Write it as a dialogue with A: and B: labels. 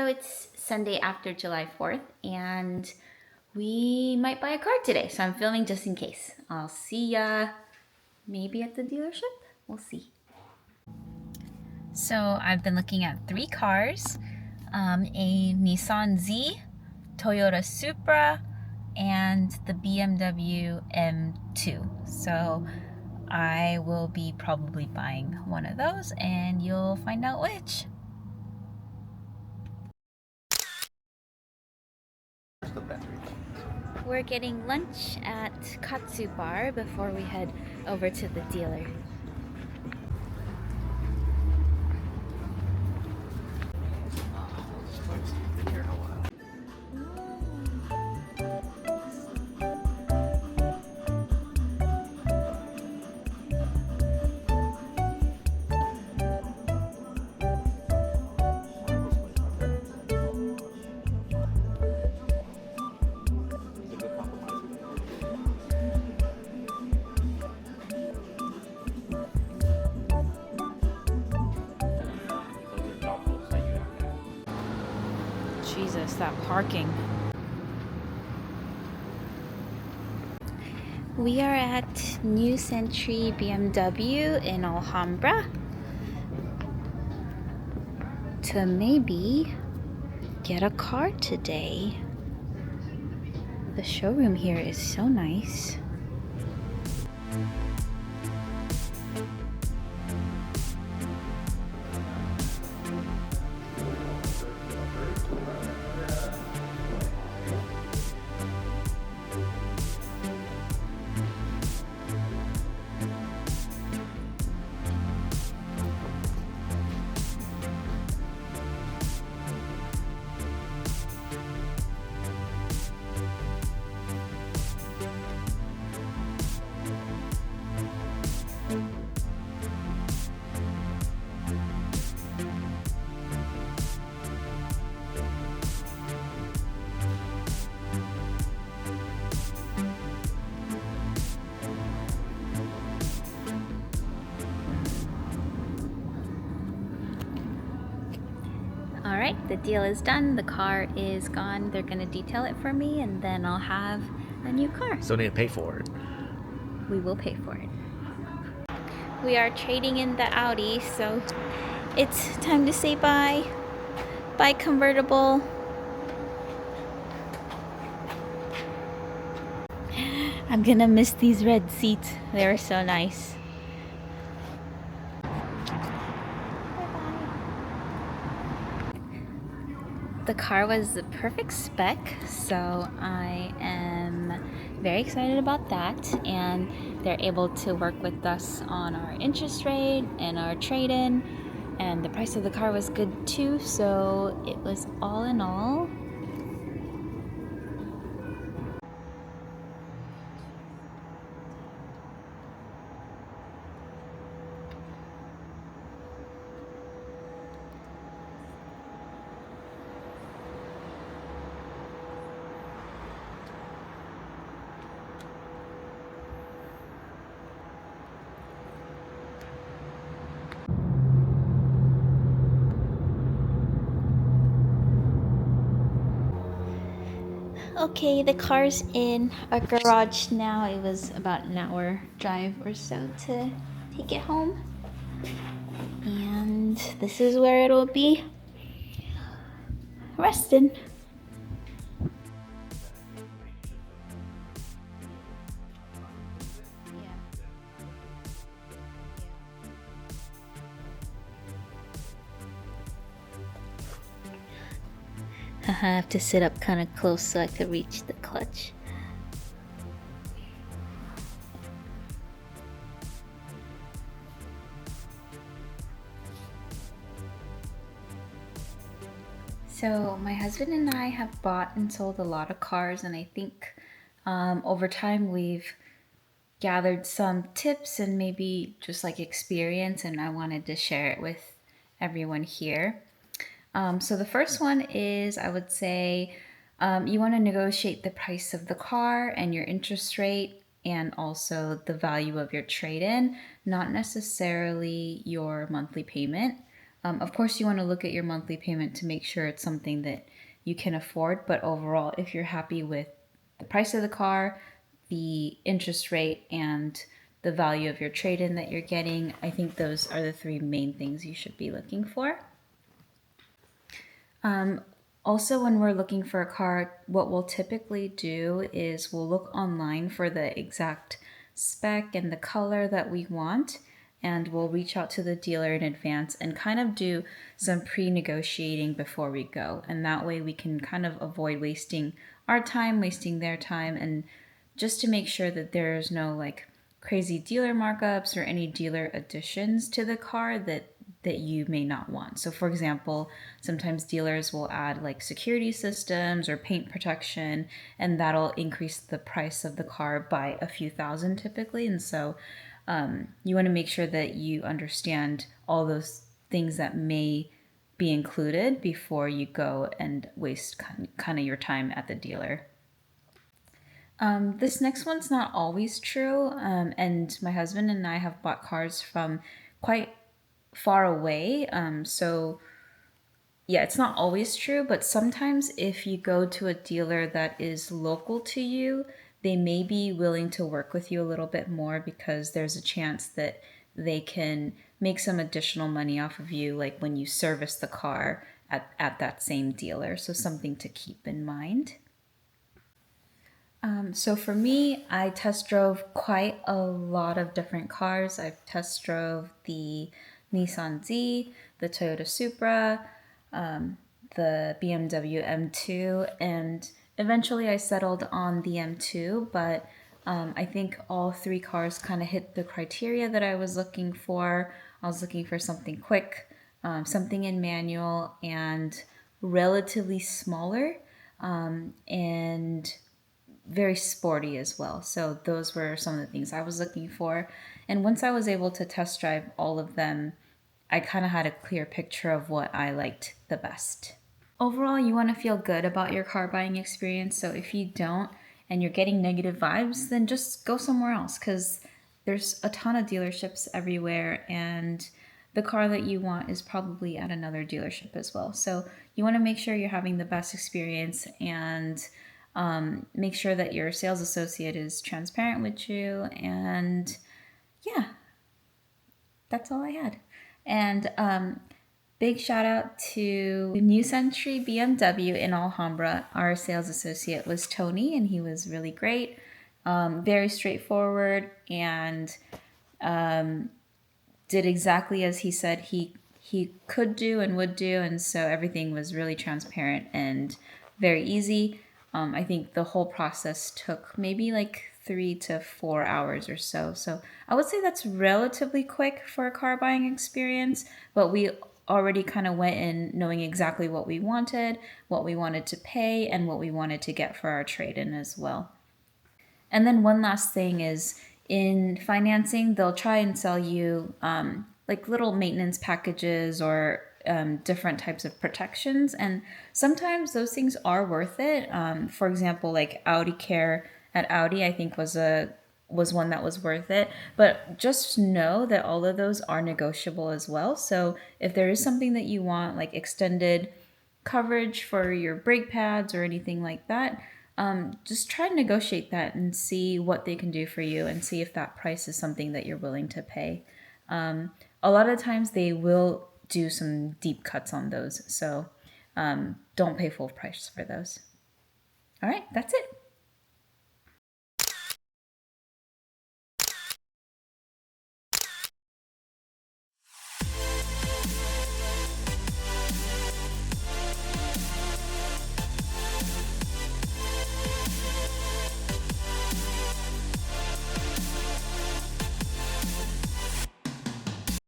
A: So it's Sunday after July 4th, and we might buy a car today. So I'm filming just in case. I'll see ya maybe at the dealership. We'll see. So I've been looking at 3 cars, a Nissan Z, Toyota Supra, and the BMW M2. So I will be probably buying one of those, and you'll find out which. We're getting lunch at Katsu Bar before we head over to the dealer. Jesus, that parking. We are at New Century BMW in Alhambra to maybe get a car today. The showroom here is so nice. Alright, the deal is done. The car is gone. They're going to detail it for me, and then I'll have a new car.
B: So I need to pay for it.
A: We will pay for it. We are trading in the Audi, so it's time to say bye. Bye, convertible. I'm gonna miss these red seats. They were so nice. The car was the perfect spec, so I am very excited about that, and they're able to work with us on our interest rate and our trade-in, and the price of the car was good too, so it was all in all. Okay, the car's in a garage now. It was about an hour drive or so to take it home. And this is where it'll be resting. I have to sit up kind of close so I could reach the clutch. So my husband and I have bought and sold a lot of cars, and I think over time we've gathered some tips and maybe just like experience, and I wanted to share it with everyone here. So the first one is, I would say, you want to negotiate the price of the car and your interest rate and also the value of your trade-in, not necessarily your monthly payment. Of course, you want to look at your monthly payment to make sure it's something that you can afford. But overall, if you're happy with the price of the car, the interest rate, and the value of your trade in that you're getting, I think those are the three main things you should be looking for. Also, when we're looking for a car, what we'll typically do is we'll look online for the exact spec and the color that we want, and we'll reach out to the dealer in advance and kind of do some pre-negotiating before we go. And that way we can kind of avoid wasting our time, wasting their time, and just to make sure that there's no like crazy dealer markups or any dealer additions to the car that you may not want. So for example, sometimes dealers will add like security systems or paint protection, and that'll increase the price of the car by a few thousand typically. And so you want to make sure that you understand all those things that may be included before you go and waste kind of your time at the dealer. This next one's not always true, and my husband and I have bought cars from quite far away. So yeah, it's not always true, but sometimes if you go to a dealer that is local to you, they may be willing to work with you a little bit more because there's a chance that they can make some additional money off of you, like when you service the car at that same dealer. So something to keep in mind. So for me, I test drove quite a lot of different cars. I've test drove the Nissan Z, the Toyota Supra, the BMW M2, and eventually I settled on the M2, but I think all three cars kind of hit the criteria that I was looking for. I was looking for something quick, something in manual, and relatively smaller, and very sporty as well. So those were some of the things I was looking for. And once I was able to test drive all of them, I kind of had a clear picture of what I liked the best. Overall, you want to feel good about your car buying experience. So if you don't and you're getting negative vibes, then just go somewhere else because there's a ton of dealerships everywhere, and the car that you want is probably at another dealership as well. So you want to make sure you're having the best experience, and make sure that your sales associate is transparent with you. And yeah, that's all I had. And big shout out to New Century BMW in Alhambra. Our sales associate was Tony, and he was really great, very straightforward, and did exactly as he said he could do and would do. And so everything was really transparent and very easy. I think the whole process took maybe like 3 to 4 hours or so. So I would say that's relatively quick for a car buying experience, but we already kind of went in knowing exactly what we wanted to pay, and what we wanted to get for our trade-in as well. And then one last thing is in financing, they'll try and sell you like little maintenance packages or different types of protections. And sometimes those things are worth it. For example, like Audi Care at Audi, I think was one that was worth it. But just know that all of those are negotiable as well. So if there is something that you want, like extended coverage for your brake pads or anything like that, just try to negotiate that and see what they can do for you, and see if that price is something that you're willing to pay. A lot of times they will do some deep cuts on those, so don't pay full price for those. All right, that's it.